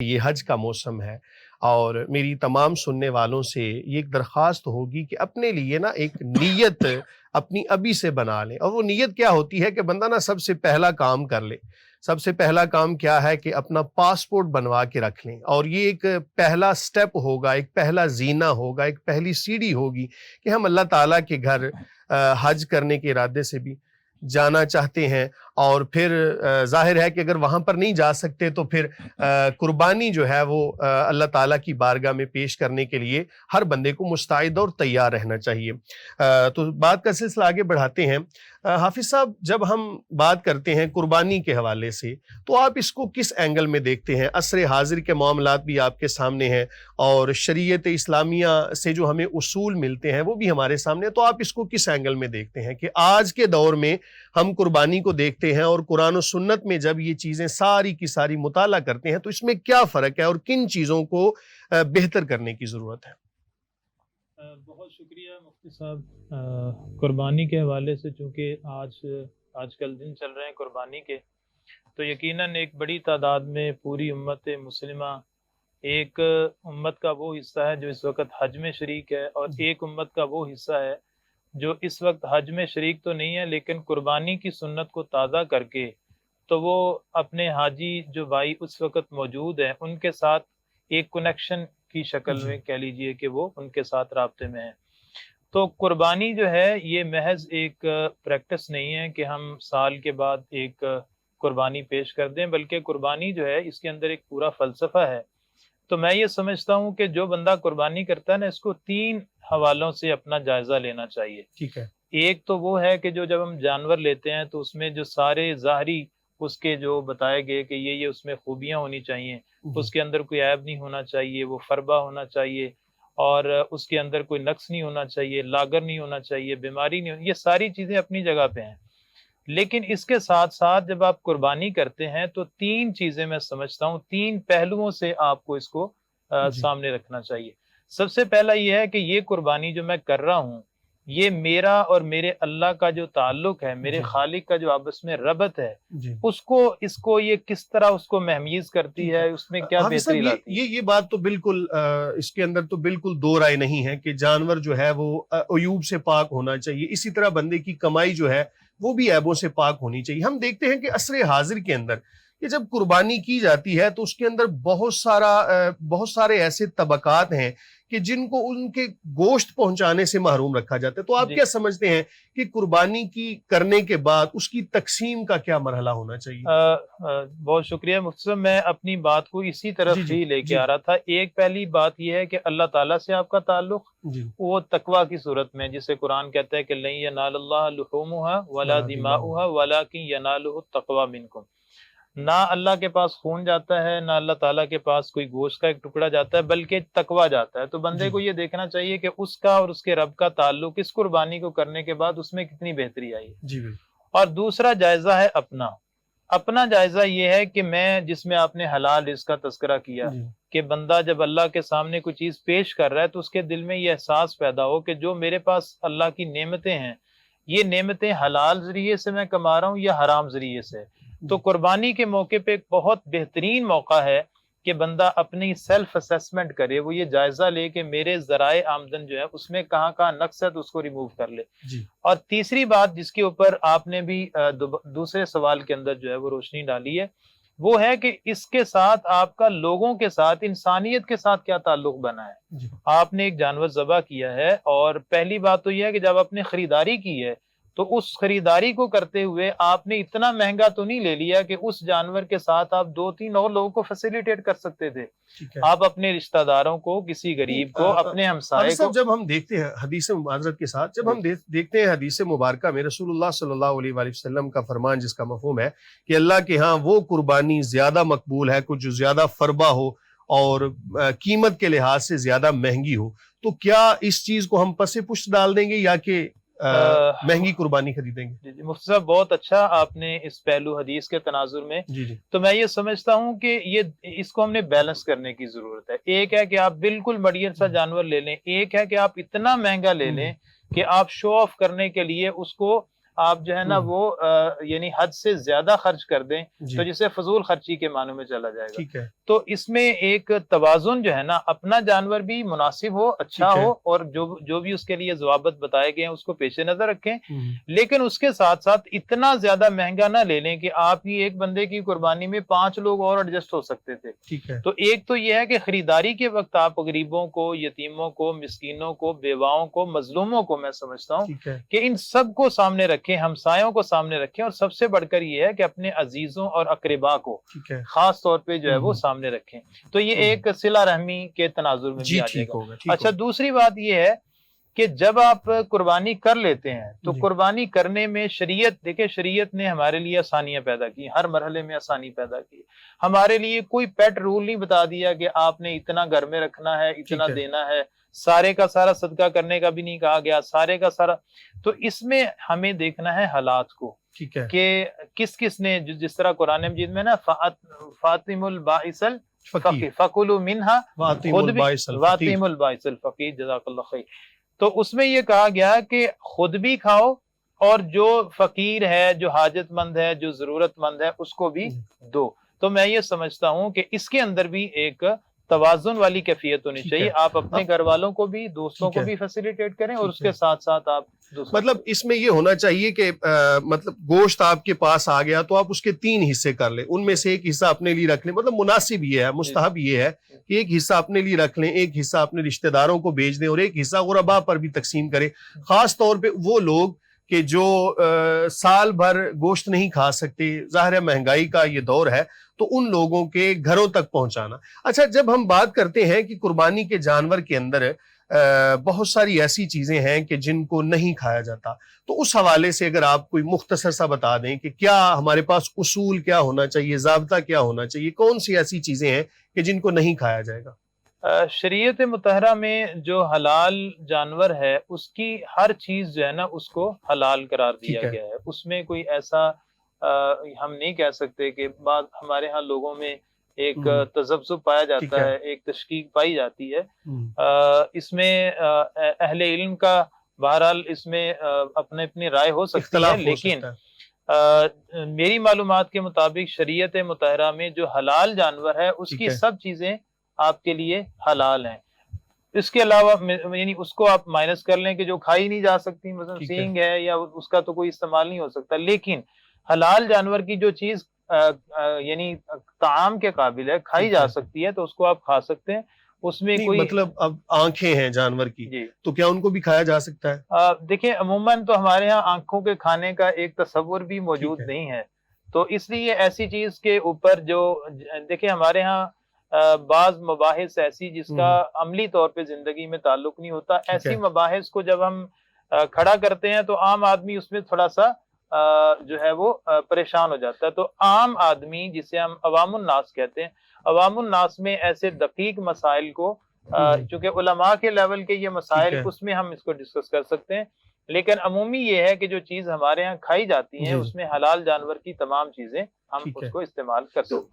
یہ حج کا موسم ہے اور میری تمام سننے والوں سے یہ ایک درخواست ہوگی کہ اپنے لیے نا ایک نیت اپنی ابھی سے بنا لیں. اور وہ نیت کیا ہوتی ہے کہ بندہ نا سب سے پہلا کام کر لے. سب سے پہلا کام کیا ہے کہ اپنا پاسپورٹ بنوا کے رکھ لیں. اور یہ ایک پہلا سٹیپ ہوگا، ایک پہلا زینہ ہوگا، ایک پہلی سیڑھی ہوگی کہ ہم اللہ تعالیٰ کے گھر حج کرنے کے ارادے سے بھی جانا چاہتے ہیں. اور پھر ظاہر ہے کہ اگر وہاں پر نہیں جا سکتے تو پھر قربانی جو ہے وہ اللہ تعالیٰ کی بارگاہ میں پیش کرنے کے لیے ہر بندے کو مستعد اور تیار رہنا چاہیے. تو بات کا سلسلہ آگے بڑھاتے ہیں. حافظ صاحب، جب ہم بات کرتے ہیں قربانی کے حوالے سے تو آپ اس کو کس اینگل میں دیکھتے ہیں؟ عصر حاضر کے معاملات بھی آپ کے سامنے ہیں اور شریعت اسلامیہ سے جو ہمیں اصول ملتے ہیں وہ بھی ہمارے سامنے. تو آپ اس کو کس اینگل میں دیکھتے ہیں کہ آج کے دور میں ہم قربانی کو دیکھتے ہیں اور قرآن و سنت میں جب یہ چیزیں ساری کی ساری مطالعہ کرتے ہیں تو اس میں کیا فرق ہے اور کن چیزوں کو بہتر کرنے کی ضرورت ہے؟ بہت شکریہ مفتی صاحب. قربانی کے حوالے سے چونکہ آج کل دن چل رہے ہیں قربانی کے، تو یقیناً ایک بڑی تعداد میں پوری امت مسلمہ، ایک امت کا وہ حصہ ہے جو اس وقت حج میں شریک ہے، اور ایک امت کا وہ حصہ ہے جو اس وقت حج میں شریک تو نہیں ہے لیکن قربانی کی سنت کو تازہ کر کے تو وہ اپنے حاجی جو بھائی اس وقت موجود ہیں ان کے ساتھ ایک کنیکشن کی شکل میں کہہ لیجئے کہ وہ ان کے ساتھ رابطے میں ہیں. تو قربانی جو ہے یہ محض ایک پریکٹس نہیں ہے کہ ہم سال کے بعد ایک قربانی پیش کر دیں، بلکہ قربانی جو ہے اس کے اندر ایک پورا فلسفہ ہے. تو میں یہ سمجھتا ہوں کہ جو بندہ قربانی کرتا ہے نا، اس کو 3 حوالوں سے اپنا جائزہ لینا چاہیے. ٹھیک ہے. ایک تو وہ ہے کہ جب ہم جانور لیتے ہیں تو اس میں جو سارے ظاہری اس کے جو بتائے گئے کہ یہ اس میں خوبیاں ہونی چاہیے، اس کے اندر کوئی عیب نہیں ہونا چاہیے، وہ فربہ ہونا چاہیے، اور اس کے اندر کوئی نقص نہیں ہونا چاہیے، لاگر نہیں ہونا چاہیے، بیماری نہیں یہ ساری چیزیں اپنی جگہ پہ ہیں. لیکن اس کے ساتھ ساتھ جب آپ قربانی کرتے ہیں تو 3 چیزیں میں سمجھتا ہوں 3 پہلوؤں سے آپ کو اس کو سامنے رکھنا چاہیے. سب سے پہلا یہ ہے کہ یہ قربانی جو میں کر رہا ہوں یہ میرا اور میرے اللہ کا جو تعلق ہے، میرے خالق کا جو آپس میں ربط ہے، اس کو یہ کس طرح اس کو مہمیز کرتی ہے، اس میں کیا بہتری لاتی ہے. یہ بات تو بالکل اس کے اندر تو بالکل دو رائے نہیں ہے کہ جانور جو ہے وہ عیوب سے پاک ہونا چاہیے. اسی طرح بندے کی کمائی جو ہے وہ بھی عیبوں سے پاک ہونی چاہیے. ہم دیکھتے ہیں کہ عصر حاضر کے اندر کہ جب قربانی کی جاتی ہے تو اس کے اندر بہت سارے ایسے طبقات ہیں کہ جن کو ان کے گوشت پہنچانے سے محروم رکھا جاتا ہے. تو آپ کیا سمجھتے ہیں کہ قربانی کی کرنے کے بعد اس کی تقسیم کا کیا مرحلہ ہونا چاہیے؟ بہت شکریہ مفتی صاحب. میں اپنی بات کو اسی طرف ہی لے کے آ رہا تھا. ایک پہلی بات یہ ہے کہ اللہ تعالیٰ سے آپ کا تعلق وہ تقویٰ کی صورت میں، جسے قرآن کہتا ہے کہ لن ینال اللہ لحومها ولا دماؤها ولکن ینالہ التقوی منکم. نہ اللہ کے پاس خون جاتا ہے، نہ اللہ تعالیٰ کے پاس کوئی گوشت کا ایک ٹکڑا جاتا ہے، بلکہ تقویٰ جاتا ہے. تو بندے کو یہ دیکھنا چاہیے کہ اس کا اور اس کے رب کا تعلق اس قربانی کو کرنے کے بعد اس میں کتنی بہتری آئی. اور دوسرا جائزہ ہے اپنا جائزہ یہ ہے کہ میں، جس میں آپ نے حلال رزق کا تذکرہ کیا کہ بندہ جب اللہ کے سامنے کوئی چیز پیش کر رہا ہے تو اس کے دل میں یہ احساس پیدا ہو کہ جو میرے پاس اللہ کی نعمتیں ہیں یہ نعمتیں حلال ذریعے سے میں کما رہا ہوں یا حرام ذریعے سے. تو قربانی کے موقع پہ ایک بہت بہترین موقع ہے کہ بندہ اپنی سیلف اسیسمنٹ کرے، وہ یہ جائزہ لے کہ میرے ذرائع آمدن جو ہے اس میں کہاں کہاں نقص ہے تو اس کو ریموو کر لے. اور تیسری بات جس کے اوپر آپ نے بھی دوسرے سوال کے اندر جو ہے وہ روشنی ڈالی ہے، وہ ہے کہ اس کے ساتھ آپ کا لوگوں کے ساتھ، انسانیت کے ساتھ کیا تعلق بنا ہے. آپ نے ایک جانور ذبح کیا ہے، اور پہلی بات تو یہ ہے کہ جب آپ نے خریداری کی ہے تو اس خریداری کو کرتے ہوئے آپ نے اتنا مہنگا تو نہیں لے لیا کہ اس جانور کے ساتھ آپ 2-3 اور لوگوں کو فیسیلیٹیٹ کر سکتے تھے. آپ اپنے رشتہ داروں کو، کسی غریب کو، اپنے ہمسائے کو. جب ہم دیکھتے ہیں حدیث معذرت کے ساتھ، جب ہم دیکھتے ہیں حدیث مبارکہ میں رسول اللہ صلی اللہ علیہ وآلہ وسلم کا فرمان جس کا مفہوم ہے کہ اللہ کے ہاں وہ قربانی زیادہ مقبول ہے کچھ جو زیادہ فربہ ہو اور قیمت کے لحاظ سے زیادہ مہنگی ہو. تو کیا اس چیز کو ہم پس پشت ڈال دیں گے یا کہ مہنگی قربانی خریدیں گے؟ مفتی صاحب بہت اچھا آپ نے اس پہلو حدیث کے تناظر میں. تو میں یہ سمجھتا ہوں کہ اس کو ہم نے بیلنس کرنے کی ضرورت ہے. ایک ہے کہ آپ بالکل مڈین سا جانور لے لیں، ایک ہے کہ آپ اتنا مہنگا لے لیں کہ آپ شو آف کرنے کے لیے اس کو آپ جو ہے نا وہ یعنی حد سے زیادہ خرچ کر دیں تو جسے فضول خرچی کے معنوں میں چلا جائے گا. تو اس میں ایک توازن جو ہے نا، اپنا جانور بھی مناسب ہو، اچھا ہو، اور جو بھی اس کے لیے ضوابط بتائے گئے ہیں اس کو پیش نظر رکھیں، لیکن اس کے ساتھ ساتھ اتنا زیادہ مہنگا نہ لے لیں کہ آپ کی ایک بندے کی قربانی میں 5 لوگ اور ایڈجسٹ ہو سکتے تھے. تو ایک تو یہ ہے کہ خریداری کے وقت آپ غریبوں کو، یتیموں کو، مسکینوں کو، بیواؤں کو، مظلوموں کو، میں سمجھتا ہوں کہ ان سب کو سامنے رکھیں، ہمسایوں کو سامنے رکھیں، اور سب سے بڑھ کر یہ ہے کہ اپنے عزیزوں اور اقربا کو خاص طور پہ جو ہے وہ سامنے رکھیں. تو یہ ایک صلہ رحمی کے تناظر میں بھی آ جائے گا. اچھا، دوسری بات یہ ہے کہ جب آپ قربانی کر لیتے ہیں تو قربانی کرنے میں شریعت، دیکھیں شریعت نے ہمارے لیے آسانیاں پیدا کی، ہر مرحلے میں آسانی پیدا کی. ہمارے لیے کوئی پیٹ رول نہیں بتا دیا کہ آپ نے اتنا گھر میں رکھنا ہے، اتنا دینا ہے، سارے کا سارا صدقہ کرنے کا بھی نہیں کہا گیا، سارے کا سارا. تو اس میں ہمیں دیکھنا ہے حالات کو کہ کس کس نے، جس طرح قرآن مجید میں نا فاطم البائس الفقیر فکلوا منہا واتیم البائس الفقیر، جزاک اللہ خیر. تو اس میں یہ کہا گیا کہ خود بھی کھاؤ اور جو فقیر ہے، جو حاجت مند ہے، جو ضرورت مند ہے، اس کو بھی دو. تو میں یہ سمجھتا ہوں کہ اس کے اندر بھی ایک توازن والی کیفیت ہونی چاہیے. آپ اپنے گھر والوں کو بھی، دوستوں کو بھی فیسیلیٹیٹ کریں، اور اس کے ساتھ ساتھ آپ مطلب اس میں یہ ہونا چاہیے کہ مطلب گوشت آپ کے پاس آ گیا تو آپ اس کے 3 حصے کر لیں، ان میں سے ایک حصہ اپنے لیے رکھ لیں. مطلب مناسب یہ ہے، مستحب یہ ہے کہ ایک حصہ اپنے لیے رکھ لیں، ایک حصہ اپنے رشتہ داروں کو بھیج دیں، اور ایک حصہ غربا پر بھی تقسیم کریں. خاص طور پہ وہ لوگ کہ جو سال بھر گوشت نہیں کھا سکتے، ظاہر ہے مہنگائی کا یہ دور ہے، تو ان لوگوں کے گھروں تک پہنچانا. اچھا، جب ہم بات کرتے ہیں کہ قربانی کے جانور کے اندر بہت ساری ایسی چیزیں ہیں کہ جن کو نہیں کھایا جاتا، تو اس حوالے سے اگر آپ کوئی مختصر سا بتا دیں کہ کیا ہمارے پاس اصول کیا ہونا چاہیے، ضابطہ کیا ہونا چاہیے، کون سی ایسی چیزیں ہیں کہ جن کو نہیں کھایا جائے گا؟ شریعت مطہرہ میں جو حلال جانور ہے اس کی ہر چیز جو ہے نا اس کو حلال قرار دیا گیا ہے. اس میں کوئی ایسا ہم نہیں کہہ سکتے کہ بعض ہمارے ہاں لوگوں میں ایک تذبذب پایا جاتا ہے، ایک تشکیک پائی جاتی ہے. اس میں اہل علم کا بہرحال اس میں اپنی رائے ہو سکتی ہے، لیکن میری معلومات کے مطابق شریعت مطہرہ میں جو حلال جانور ہے اس کی سب چیزیں آپ کے لیے حلال ہیں. اس کے علاوہ یعنی اس کو آپ مائنس کر لیں کہ جو کھائی نہیں جا سکتی، مثلا سینگ ہے یا اس کا تو کوئی استعمال نہیں ہو سکتا، لیکن حلال جانور کی جو چیز یعنی طعام کے قابل ہے، کھائی جا سکتی ہے، تو اس کو آپ کھا سکتے ہیں. اس میں کوئی مطلب اب آنکھیں ہیں جانور کی، تو کیا ان کو بھی کھایا جا سکتا ہے؟ دیکھیں عموماً تو ہمارے ہاں آنکھوں کے کھانے کا ایک تصور بھی موجود نہیں ہے، تو اس لیے ایسی چیز کے اوپر جو دیکھیں ہمارے ہاں بعض مباحث ایسی جس کا عملی طور پہ زندگی میں تعلق نہیں ہوتا، ایسی مباحث کو جب ہم کھڑا کرتے ہیں تو عام آدمی اس میں تھوڑا سا جو ہے وہ پریشان ہو جاتا ہے. تو عام آدمی جسے ہم عوام الناس کہتے ہیں، عوام الناس میں ایسے دقیق مسائل کو چونکہ علماء کے لیول کے یہ مسائل، اس میں ہم اس کو ڈسکس کر سکتے ہیں، لیکن عمومی یہ ہے کہ جو چیز ہمارے ہاں کھائی جاتی ہیں اس میں حلال جانور کی تمام چیزیں ہم اس کو استعمال کر سکتے ہیں.